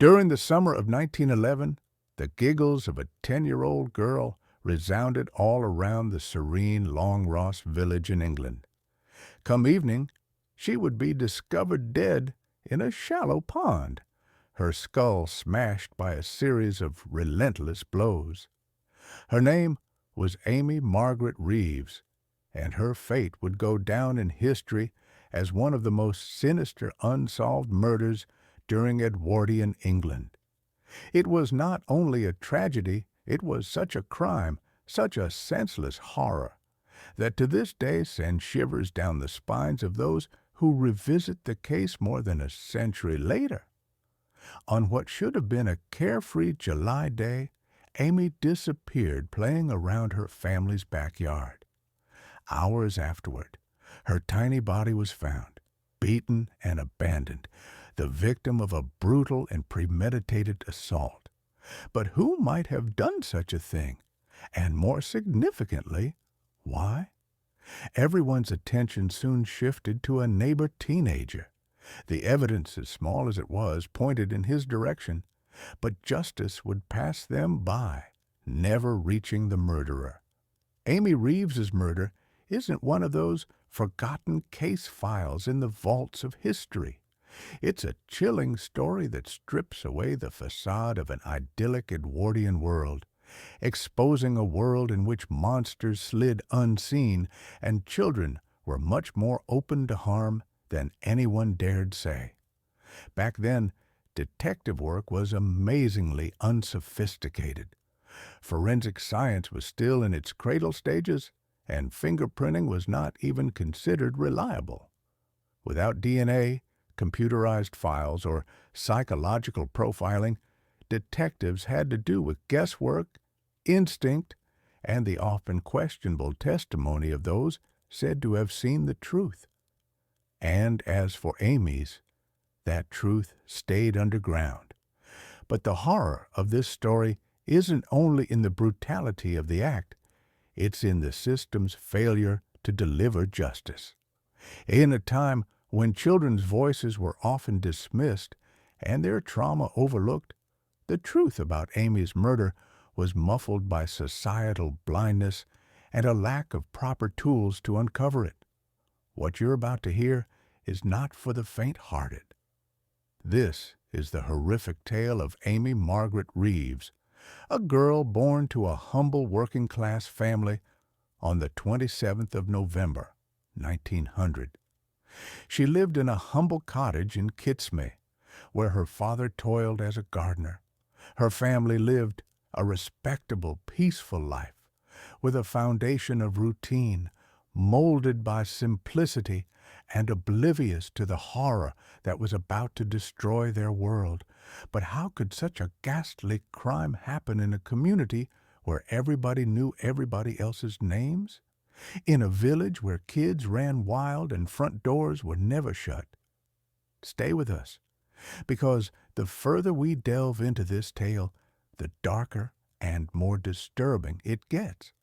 During the summer of 1911, the giggles of a 10-year-old girl resounded all around the serene Long Ross village in England. Come evening, she would be discovered dead in a shallow pond, her skull smashed by a series of relentless blows. Her name was Amy Margaret Reeves, and her fate would go down in history as one of the most sinister unsolved murders during Edwardian England. It was not only a tragedy, it was such a crime, such a senseless horror, that to this day sends shivers down the spines of those who revisit the case more than a century later. On what should have been a carefree July day, Amy disappeared playing around her family's backyard. Hours afterward, her tiny body was found, beaten and abandoned, the victim of a brutal and premeditated assault. But who might have done such a thing? And more significantly, why? Everyone's attention soon shifted to a neighbor teenager. The evidence, as small as it was, pointed in his direction, but justice would pass them by, never reaching the murderer. Amy Reeves's murder isn't one of those forgotten case files in the vaults of history. It's a chilling story that strips away the facade of an idyllic Edwardian world, exposing a world in which monsters slid unseen and children were much more open to harm than anyone dared say. Back then, detective work was amazingly unsophisticated. Forensic science was still in its cradle stages, and fingerprinting was not even considered reliable. Without DNA, computerized files, or psychological profiling, detectives had to do with guesswork, instinct, and the often questionable testimony of those said to have seen the truth. And as for Amy's, that truth stayed underground. But the horror of this story isn't only in the brutality of the act, it's in the system's failure to deliver justice. In a time when children's voices were often dismissed and their trauma overlooked, the truth about Amy's murder was muffled by societal blindness and a lack of proper tools to uncover it. What you're about to hear is not for the faint-hearted. This is the horrific tale of Amy Margaret Reeves, a girl born to a humble working-class family on the 27th of November, 1900. She lived in a humble cottage in Kitsmay, where her father toiled as a gardener. Her family lived a respectable, peaceful life, with a foundation of routine, molded by simplicity and oblivious to the horror that was about to destroy their world. But how could such a ghastly crime happen in a community where everybody knew everybody else's names? In a village where kids ran wild and front doors were never shut? Stay with us, because the further we delve into this tale, the darker and more disturbing it gets.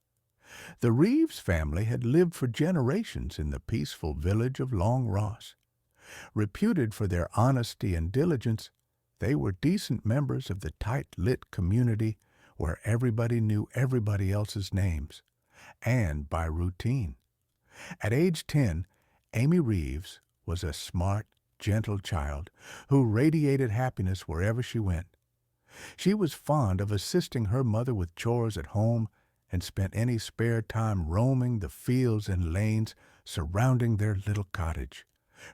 The Reeves family had lived for generations in the peaceful village of Long Ross. Reputed for their honesty and diligence, they were decent members of the tight-lit community where everybody knew everybody else's names, and by routine. At age 10, Amy Reeves was a smart, gentle child who radiated happiness wherever she went. She was fond of assisting her mother with chores at home and spent any spare time roaming the fields and lanes surrounding their little cottage.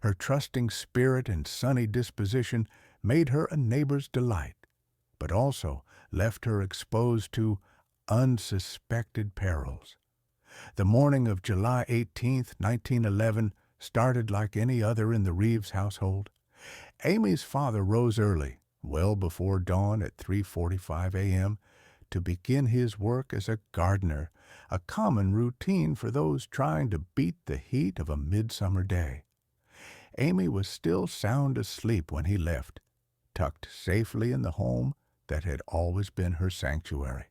Her trusting spirit and sunny disposition made her a neighbor's delight, but also left her exposed to unsuspected perils. The morning of July 18, 1911, started like any other in the Reeves household. Amy's father rose early, well before dawn at 3:45 a.m., to begin his work as a gardener, a common routine for those trying to beat the heat of a midsummer day. Amy was still sound asleep when he left, tucked safely in the home that had always been her sanctuary.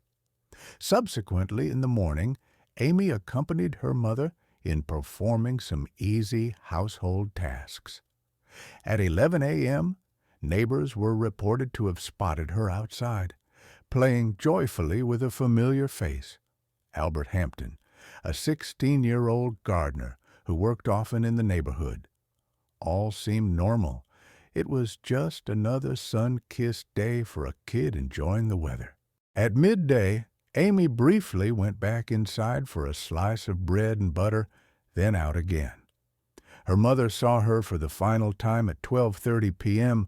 Subsequently, in the morning, Amy accompanied her mother in performing some easy household tasks. At 11 a.m., Neighbors were reported to have spotted her outside, playing joyfully with a familiar face, Albert Hampton, a 16-year-old gardener who worked often in the neighborhood. All seemed normal. It was just another sun-kissed day for a kid enjoying the weather. At midday, Amy briefly went back inside for a slice of bread and butter, then out again. Her mother saw her for the final time at 12:30 p.m.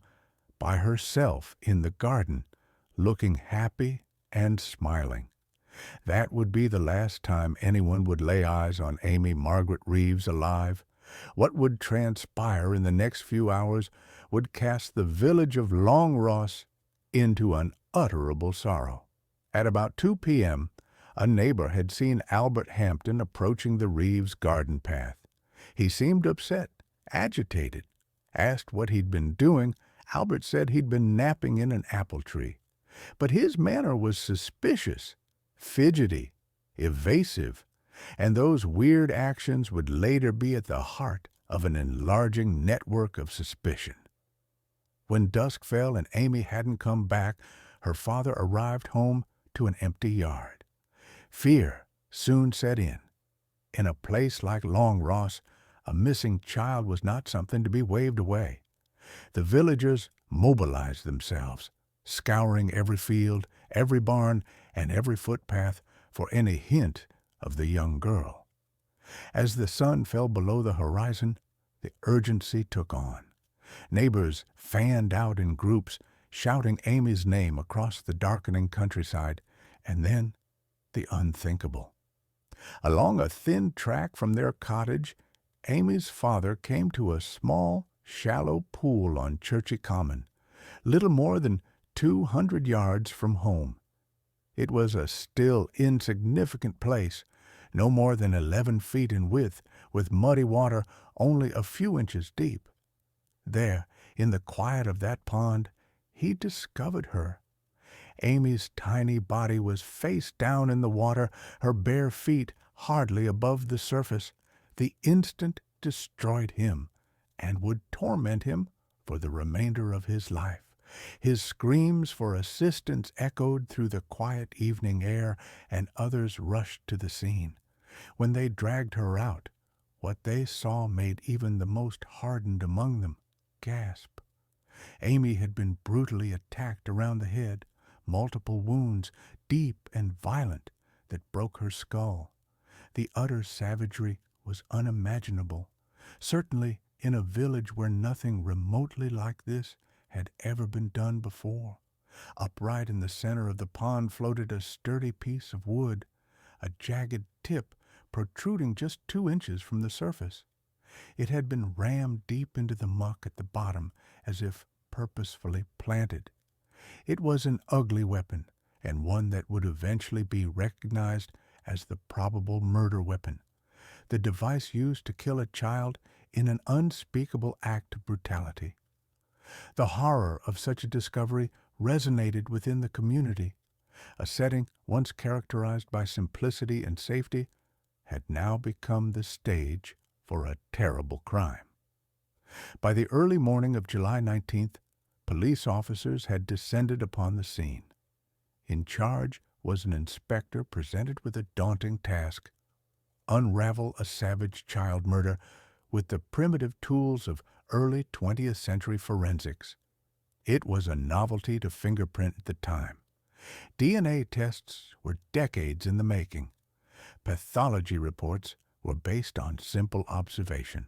by herself in the garden, looking happy and smiling. That would be the last time anyone would lay eyes on Amy Margaret Reeves alive. What would transpire in the next few hours would cast the village of Long Ross into unutterable sorrow. At about 2 p.m., a neighbor had seen Albert Hampton approaching the Reeves garden path. He seemed upset, agitated. Asked what he'd been doing, Albert said he'd been napping in an apple tree. But his manner was suspicious, fidgety, evasive, and those weird actions would later be at the heart of an enlarging network of suspicion. When dusk fell and Amy hadn't come back, her father arrived home to an empty yard. Fear soon set in. In a place like Long Ross, a missing child was not something to be waved away. The villagers mobilized themselves, scouring every field, every barn, and every footpath for any hint of the young girl. As the sun fell below the horizon, the urgency took on. Neighbors fanned out in groups, shouting Amy's name across the darkening countryside, and then the unthinkable. Along a thin track from their cottage, Amy's father came to a small, shallow pool on Churchy Common, little more than 200 yards from home. It was a still, insignificant place, no more than 11 feet in width, with muddy water only a few inches deep. There, in the quiet of that pond, he discovered her. Amy's tiny body was face down in the water, her bare feet hardly above the surface. The instant destroyed him and would torment him for the remainder of his life. His screams for assistance echoed through the quiet evening air, and others rushed to the scene. When they dragged her out, what they saw made even the most hardened among them gasp. Amy had been brutally attacked around the head, multiple wounds, deep and violent, that broke her skull. The utter savagery was unimaginable, certainly in a village where nothing remotely like this had ever been done before. Upright in the center of the pond floated a sturdy piece of wood, a jagged tip protruding just 2 inches from the surface. It had been rammed deep into the muck at the bottom, as if purposefully planted. It was an ugly weapon, and one that would eventually be recognized as the probable murder weapon, the device used to kill a child in an unspeakable act of brutality. The horror of such a discovery resonated within the community. A setting once characterized by simplicity and safety had now become the stage for a terrible crime. By the early morning of July 19th, police officers had descended upon the scene. In charge was an inspector presented with a daunting task: unravel a savage child murder with the primitive tools of early 20th century forensics. It was a novelty to fingerprint at the time. DNA tests were decades in the making. Pathology reports were based on simple observation.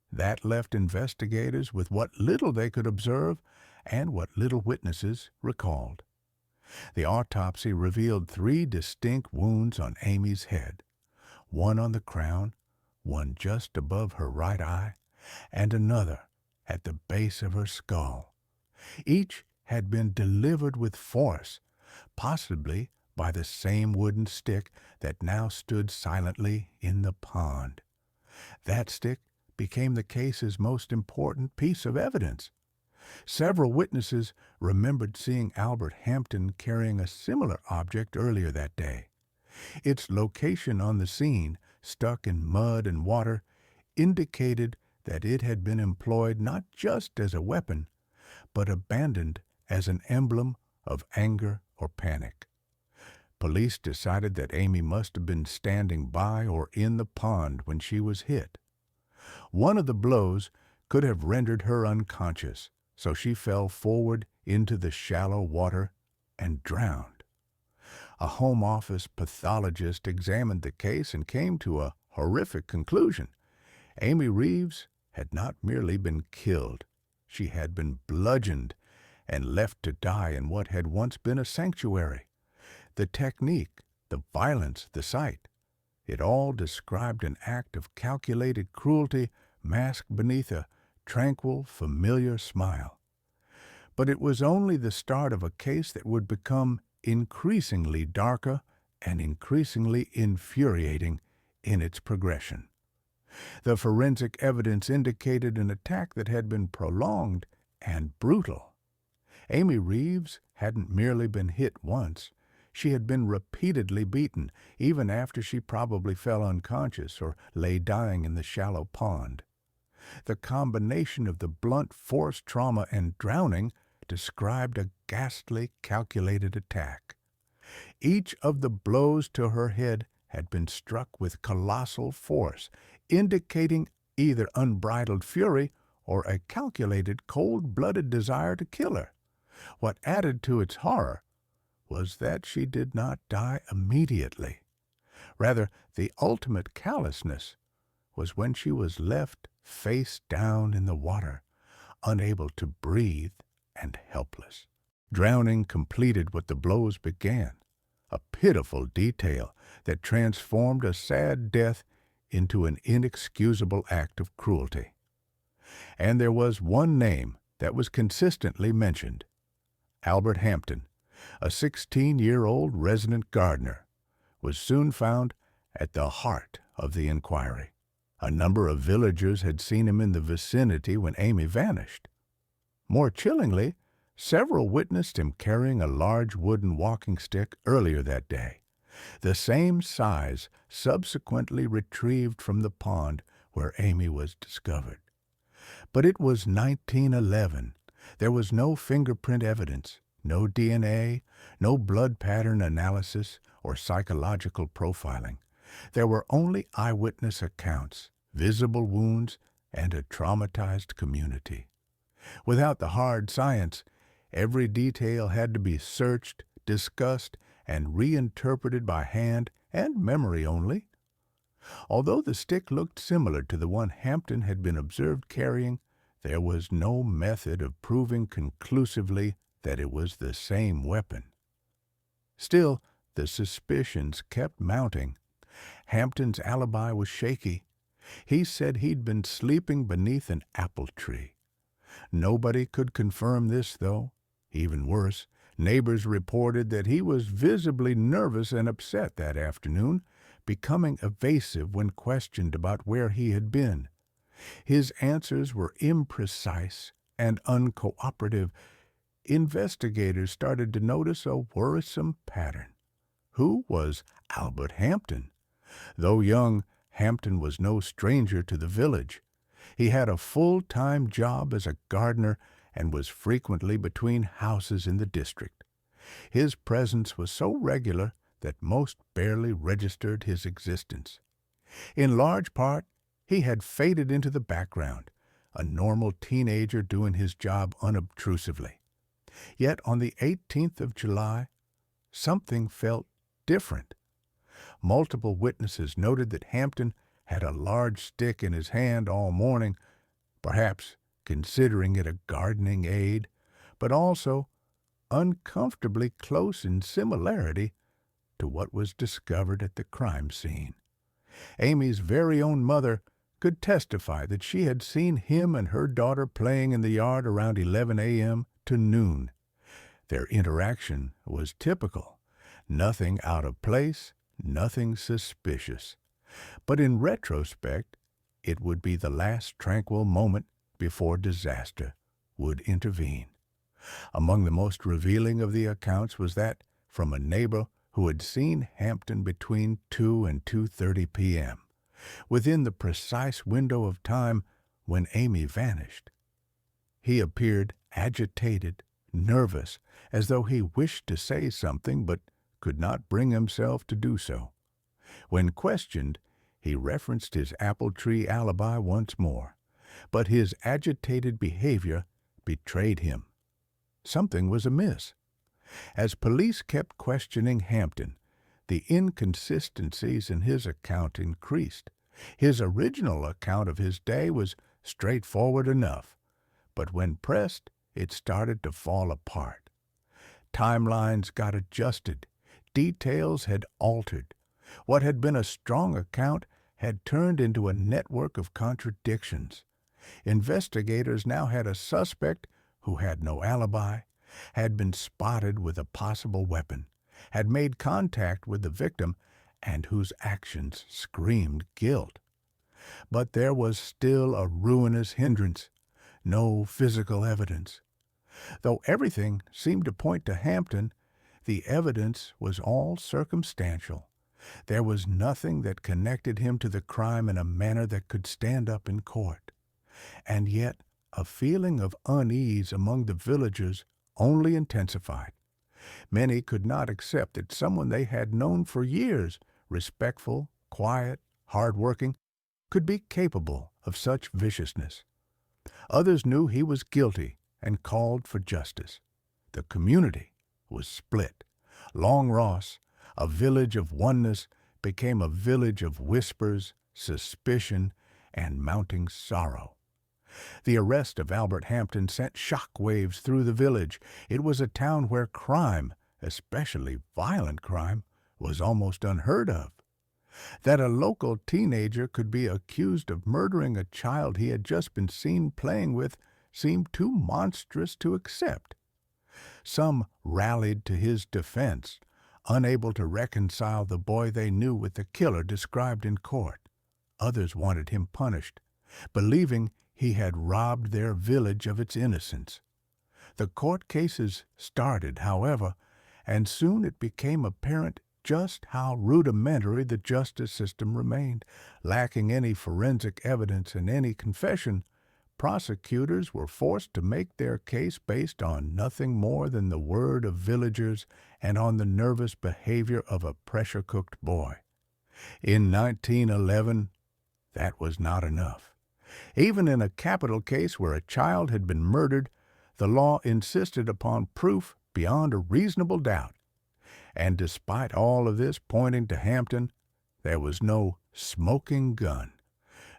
That left investigators with what little they could observe and what little witnesses recalled. The autopsy revealed 3 distinct wounds on Amy's head, one on the crown, one just above her right eye, and another at the base of her skull. Each had been delivered with force, possibly by the same wooden stick that now stood silently in the pond. That stick became the case's most important piece of evidence. Several witnesses remembered seeing Albert Hampton carrying a similar object earlier that day. Its location on the scene, stuck in mud and water, indicated that it had been employed not just as a weapon, but abandoned as an emblem of anger or panic. Police decided that Amy must have been standing by or in the pond when she was hit. One of the blows could have rendered her unconscious, so she fell forward into the shallow water and drowned. A Home Office pathologist examined the case and came to a horrific conclusion. Amy Reeves had not merely been killed, she had been bludgeoned and left to die in what had once been a sanctuary. The technique, the violence, the sight, it all described an act of calculated cruelty masked beneath a tranquil, familiar smile. But it was only the start of a case that would become increasingly darker and increasingly infuriating in its progression. The forensic evidence indicated an attack that had been prolonged and brutal. Amy Reeves hadn't merely been hit once. She had been repeatedly beaten, even after she probably fell unconscious or lay dying in the shallow pond. The combination of the blunt force trauma and drowning described a ghastly, calculated attack. Each of the blows to her head had been struck with colossal force, indicating either unbridled fury or a calculated, cold-blooded desire to kill her. What added to its horror was that she did not die immediately. Rather, the ultimate callousness was when she was left face down in the water, unable to breathe and helpless. Drowning completed what the blows began, a pitiful detail that transformed a sad death into an inexcusable act of cruelty. And there was one name that was consistently mentioned: Albert Hampton, a 16-year-old resident gardener, was soon found at the heart of the inquiry. A number of villagers had seen him in the vicinity when Amy vanished. More chillingly, several witnessed him carrying a large wooden walking stick earlier that day, the same size subsequently retrieved from the pond where Amy was discovered. But it was 1911. There was no fingerprint evidence, no DNA, no blood pattern analysis or psychological profiling. There were only eyewitness accounts, visible wounds, and a traumatized community. Without the hard science, every detail had to be searched, discussed, and reinterpreted by hand and memory only. Although the stick looked similar to the one Hampton had been observed carrying, there was no method of proving conclusively that it was the same weapon. Still, the suspicions kept mounting. Hampton's alibi was shaky. He said he'd been sleeping beneath an apple tree. Nobody could confirm this, though. Even worse, neighbors reported that he was visibly nervous and upset that afternoon, becoming evasive when questioned about where he had been. His answers were imprecise and uncooperative. Investigators started to notice a worrisome pattern. Who was Albert Hampton? Though young, Hampton was no stranger to the village. He had a full-time job as a gardener and was frequently between houses in the district. His presence was so regular that most barely registered his existence. In large part, he had faded into the background, a normal teenager doing his job unobtrusively. Yet on the 18th of July, something felt different. Multiple witnesses noted that Hampton had a large stick in his hand all morning, perhaps considering it a gardening aid, but also uncomfortably close in similarity to what was discovered at the crime scene. Amy's very own mother could testify that she had seen him and her daughter playing in the yard around 11 a.m. to noon. Their interaction was typical. Nothing out of place, nothing suspicious. But in retrospect, it would be the last tranquil moment before disaster would intervene. Among the most revealing of the accounts was that from a neighbor who had seen Hampton between 2 and 2:30 p.m., within the precise window of time when Amy vanished. He appeared agitated, nervous, as though he wished to say something but could not bring himself to do so. When questioned, he referenced his apple tree alibi once more, but his agitated behavior betrayed him. Something was amiss. As police kept questioning Hampton, the inconsistencies in his account increased. His original account of his day was straightforward enough, but when pressed, it started to fall apart. Timelines got adjusted. Details had altered. What had been a strong account had turned into a network of contradictions. Investigators now had a suspect who had no alibi, had been spotted with a possible weapon, had made contact with the victim, and whose actions screamed guilt. But there was still a ruinous hindrance: no physical evidence. Though everything seemed to point to Hampton, the evidence was all circumstantial. There was nothing that connected him to the crime in a manner that could stand up in court. And yet a feeling of unease among the villagers only intensified. Many could not accept that someone they had known for years, respectful, quiet, hard-working, could be capable of such viciousness. Others knew he was guilty and called for justice. The community was split. Long Ross, a village of oneness, became a village of whispers, suspicion, and mounting sorrow. The arrest of Albert Hampton sent shock waves through the village. It was a town where crime, especially violent crime, was almost unheard of. That a local teenager could be accused of murdering a child he had just been seen playing with seemed too monstrous to accept. Some rallied to his defense, unable to reconcile the boy they knew with the killer described in court. Others wanted him punished, believing he had robbed their village of its innocence. The court cases started, however, and soon it became apparent just how rudimentary the justice system remained. Lacking any forensic evidence and any confession, prosecutors were forced to make their case based on nothing more than the word of villagers and on the nervous behavior of a pressure-cooked boy. In 1911, that was not enough. Even in a capital case where a child had been murdered, the law insisted upon proof beyond a reasonable doubt. And despite all of this pointing to Hampton, there was no smoking gun.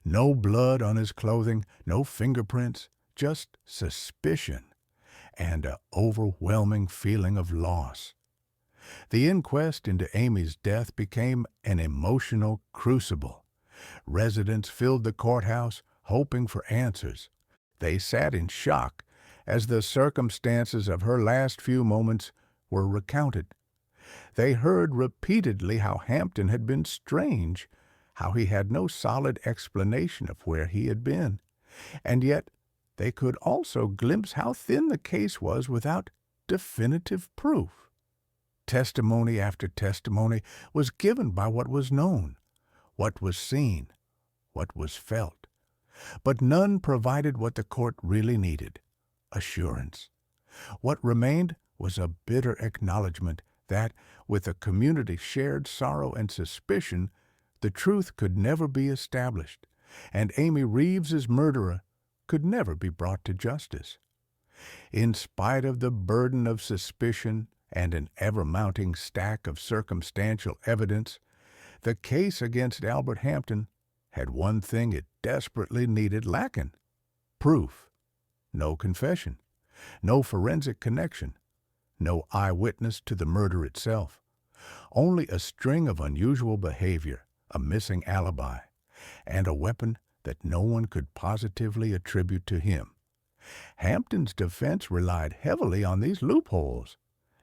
No blood on his clothing, no fingerprints, just suspicion and an overwhelming feeling of loss. The inquest into Amy's death became an emotional crucible. Residents filled the courthouse, hoping for answers. They sat in shock as the circumstances of her last few moments were recounted. They heard repeatedly how Hampton had been strange, how he had no solid explanation of where he had been, and yet they could also glimpse how thin the case was without definitive proof. Testimony after testimony was given by what was known, what was seen, what was felt, but none provided what the court really needed: assurance. What remained was a bitter acknowledgment that, with a community's shared sorrow and suspicion, the truth could never be established, and Amy Reeves's murderer could never be brought to justice. In spite of the burden of suspicion and an ever-mounting stack of circumstantial evidence, the case against Albert Hampton had one thing it desperately needed lacking: proof. No confession, no forensic connection, no eyewitness to the murder itself. Only a string of unusual behavior, a missing alibi, and a weapon that no one could positively attribute to him. Hampton's defense relied heavily on these loopholes.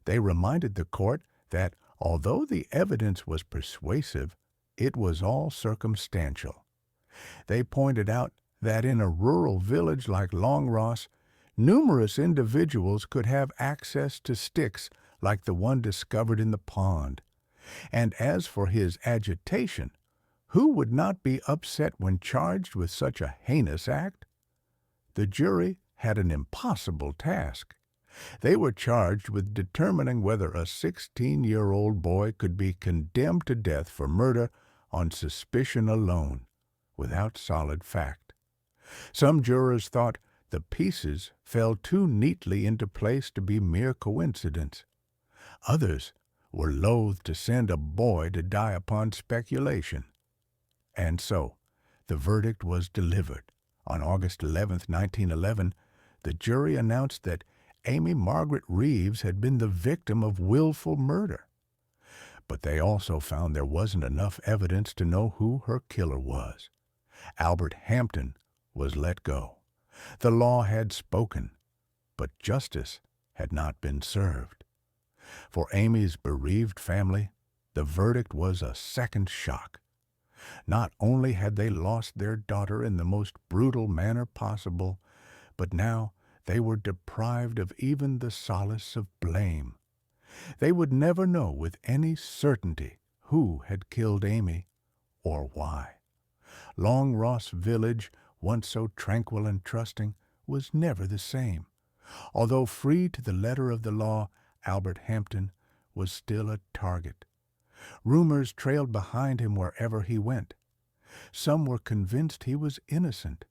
They reminded the court that, although the evidence was persuasive, it was all circumstantial. They pointed out that in a rural village like Long Ross, numerous individuals could have access to sticks like the one discovered in the pond. And as for his agitation, who would not be upset when charged with such a heinous act? The jury had an impossible task. They were charged with determining whether a 16-year-old boy could be condemned to death for murder on suspicion alone, without solid fact. Some jurors thought the pieces fell too neatly into place to be mere coincidence. Others were loath to send a boy to die upon speculation. And so, the verdict was delivered. On August 11, 1911, the jury announced that Amy Margaret Reeves had been the victim of willful murder. But they also found there wasn't enough evidence to know who her killer was. Albert Hampton was let go. The law had spoken, but justice had not been served. For Amy's bereaved family, the verdict was a second shock. Not only had they lost their daughter in the most brutal manner possible, but now they were deprived of even the solace of blame. They would never know with any certainty who had killed Amy or why. Long Ross Village, once so tranquil and trusting, was never the same. Although free to the letter of the law, Albert Hampton was still a target. Rumors trailed behind him wherever he went. Some were convinced he was innocent.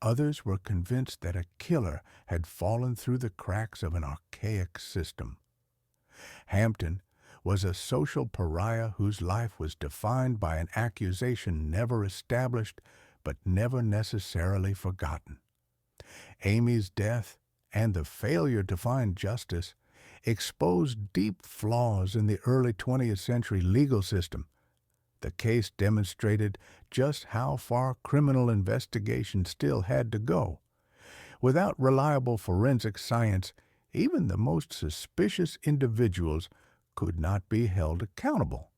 Others were convinced that a killer had fallen through the cracks of an archaic system. Hampton was a social pariah whose life was defined by an accusation never established but never necessarily forgotten. Amy's death and the failure to find justice exposed deep flaws in the early 20th century legal system. The case demonstrated just how far criminal investigation still had to go. Without reliable forensic science, even the most suspicious individuals could not be held accountable.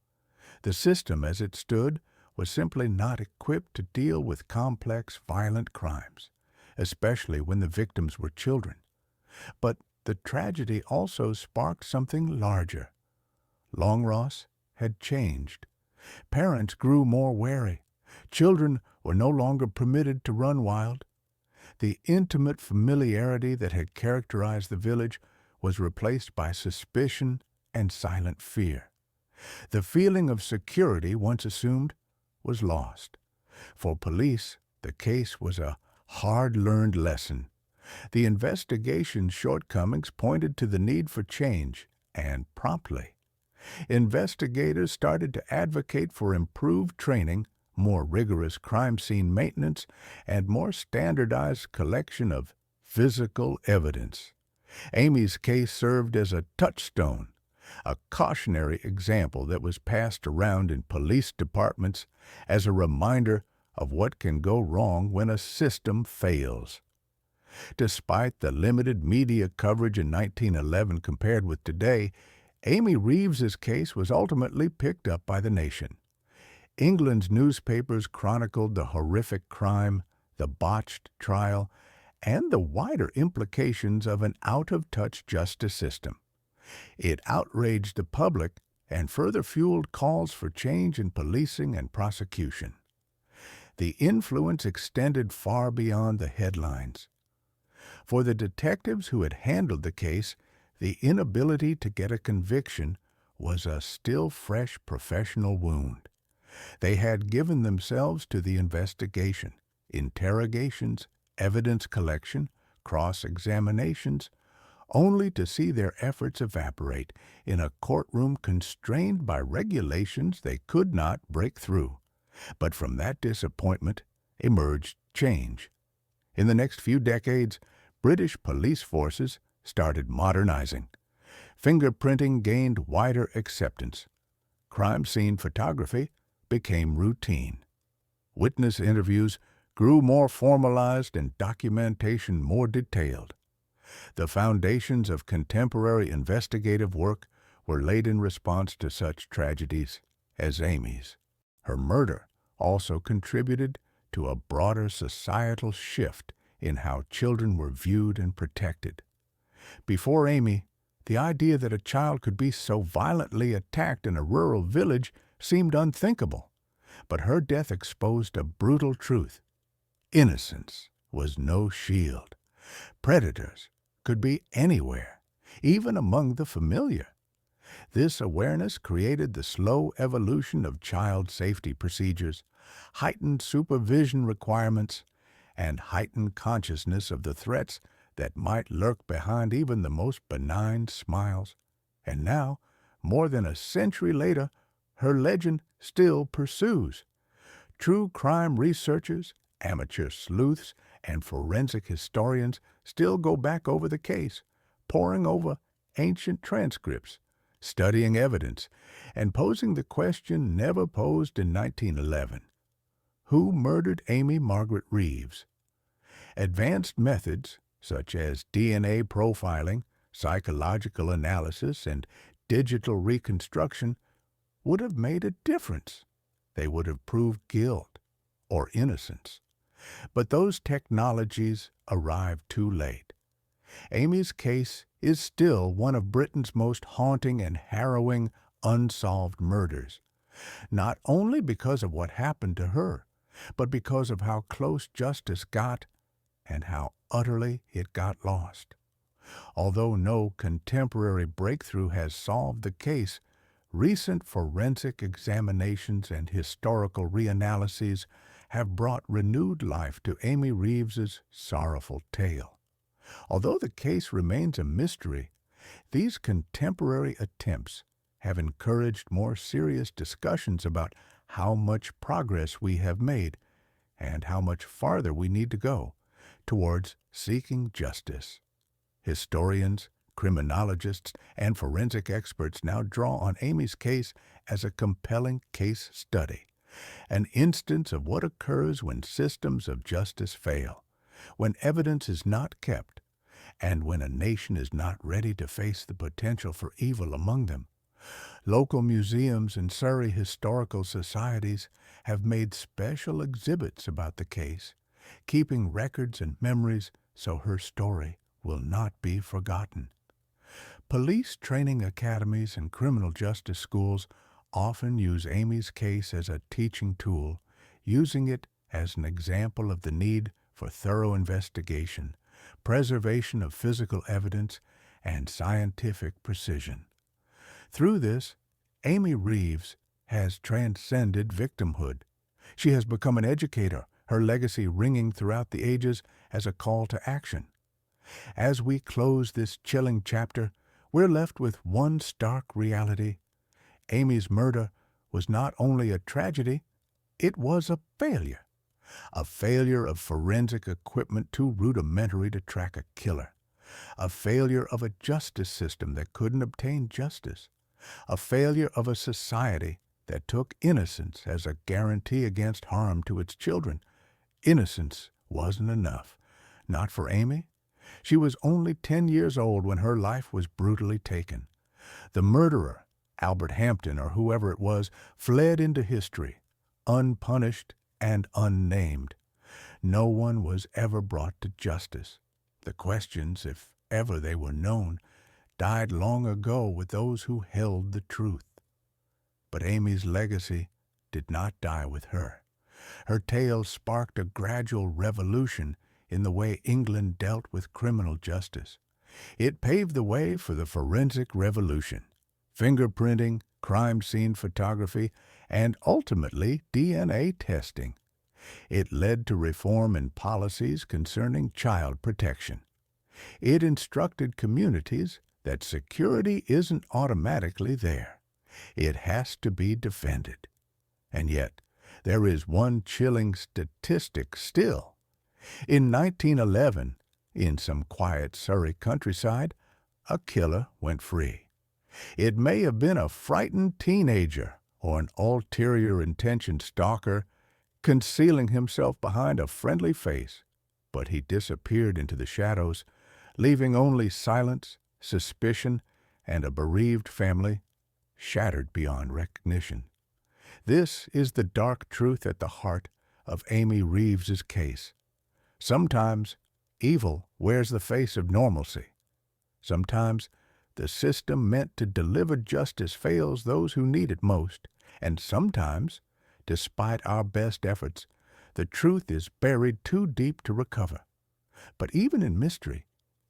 The system as it stood was simply not equipped to deal with complex, violent crimes, especially when the victims were children. But the tragedy also sparked something larger. Long Ross had changed. Parents grew more wary. Children were no longer permitted to run wild. The intimate familiarity that had characterized the village was replaced by suspicion and silent fear. The feeling of security once assumed was lost. For police, the case was a hard-learned lesson. The investigation's shortcomings pointed to the need for change, and promptly. Investigators started to advocate for improved training, more rigorous crime scene maintenance, and more standardized collection of physical evidence. Amy's case served as a touchstone, a cautionary example that was passed around in police departments as a reminder of what can go wrong when a system fails. Despite the limited media coverage in 1911 compared with today, Amy Reeves's case was ultimately picked up by the nation. England's newspapers chronicled the horrific crime, the botched trial, and the wider implications of an out-of-touch justice system. It outraged the public and further fueled calls for change in policing and prosecution. The influence extended far beyond the headlines. For the detectives who had handled the case, the inability to get a conviction was a still fresh professional wound. They had given themselves to the investigation, interrogations, evidence collection, cross-examinations, only to see their efforts evaporate in a courtroom constrained by regulations they could not break through. But from that disappointment emerged change. In the next few decades, British police forces started modernizing. Fingerprinting gained wider acceptance. Crime scene photography became routine. Witness interviews grew more formalized and documentation more detailed. The foundations of contemporary investigative work were laid in response to such tragedies as Amy's. Her murder also contributed to a broader societal shift in how children were viewed and protected. Before Amy, the idea that a child could be so violently attacked in a rural village seemed unthinkable. But her death exposed a brutal truth. Innocence was no shield. Predators could be anywhere, even among the familiar. This awareness created the slow evolution of child safety procedures, heightened supervision requirements, and heightened consciousness of the threats that might lurk behind even the most benign smiles. And now, more than a century later, her legend still pursues. True crime researchers, amateur sleuths, and forensic historians still go back over the case, poring over ancient transcripts, studying evidence, and posing the question never posed in 1911. Who murdered Amy Margaret Reeves? Advanced methods, such as DNA profiling, psychological analysis, and digital reconstruction, would have made a difference. They would have proved guilt or innocence. But those technologies arrived too late. Amy's case is still one of Britain's most haunting and harrowing unsolved murders, not only because of what happened to her, but because of how close justice got and how utterly it got lost. Although no contemporary breakthrough has solved the case, recent forensic examinations and historical reanalyses have brought renewed life to Amy Reeves's sorrowful tale. Although the case remains a mystery, these contemporary attempts have encouraged more serious discussions about how much progress we have made and how much farther we need to go towards seeking justice. Historians, criminologists, and forensic experts now draw on Amy's case as a compelling case study, an instance of what occurs when systems of justice fail, when evidence is not kept, and when a nation is not ready to face the potential for evil among them. Local museums and Surrey historical societies have made special exhibits about the case, keeping records and memories so her story will not be forgotten. Police training academies and criminal justice schools often use Amy's case as a teaching tool, using it as an example of the need for thorough investigation, preservation of physical evidence, and scientific precision. Through this, Amy Reeves has transcended victimhood. She has become an educator, her legacy ringing throughout the ages as a call to action. As we close this chilling chapter, we're left with one stark reality. Amy's murder was not only a tragedy, it was a failure. A failure of forensic equipment too rudimentary to track a killer. A failure of a justice system that couldn't obtain justice. A failure of a society that took innocence as a guarantee against harm to its children. Innocence wasn't enough. Not for Amy. She was only 10 years old when her life was brutally taken. The murderer, Albert Hampton or whoever it was, fled into history, unpunished and unnamed. No one was ever brought to justice. The questions, if ever they were known, died long ago with those who held the truth. But Amy's legacy did not die with her. Her tale sparked a gradual revolution in the way England dealt with criminal justice. It paved the way for the forensic revolution, fingerprinting, crime scene photography, and ultimately DNA testing. It led to reform in policies concerning child protection. It instructed communities that security isn't automatically there. It has to be defended. And yet, there is one chilling statistic still. In 1911, in some quiet Surrey countryside, a killer went free. It may have been a frightened teenager or an ulterior-intentioned stalker concealing himself behind a friendly face, but he disappeared into the shadows, leaving only silence, suspicion, and a bereaved family shattered beyond recognition. This is the dark truth at the heart of Amy Reeves's case. Sometimes evil wears the face of normalcy. Sometimes the system meant to deliver justice fails those who need it most, and sometimes, despite our best efforts, the truth is buried too deep to recover. But even in mystery,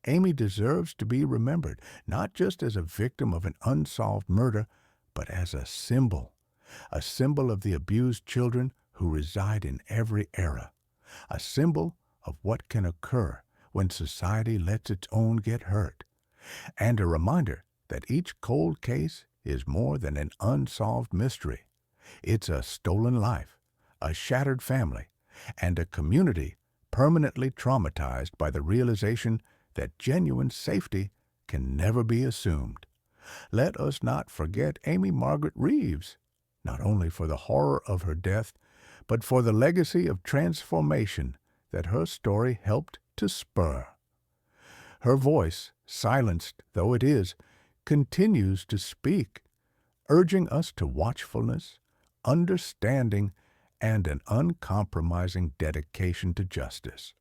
Amy deserves to be remembered, not just as a victim of an unsolved murder, but as a symbol of the abused children who reside in every era, a symbol of what can occur when society lets its own get hurt, and a reminder that each cold case is more than an unsolved mystery. It's a stolen life, a shattered family, and a community permanently traumatized by the realization that genuine safety can never be assumed. Let us not forget Amy Margaret Reeves, not only for the horror of her death, but for the legacy of transformation that her story helped to spur. Her voice, silenced though it is, continues to speak, urging us to watchfulness, understanding, and an uncompromising dedication to justice.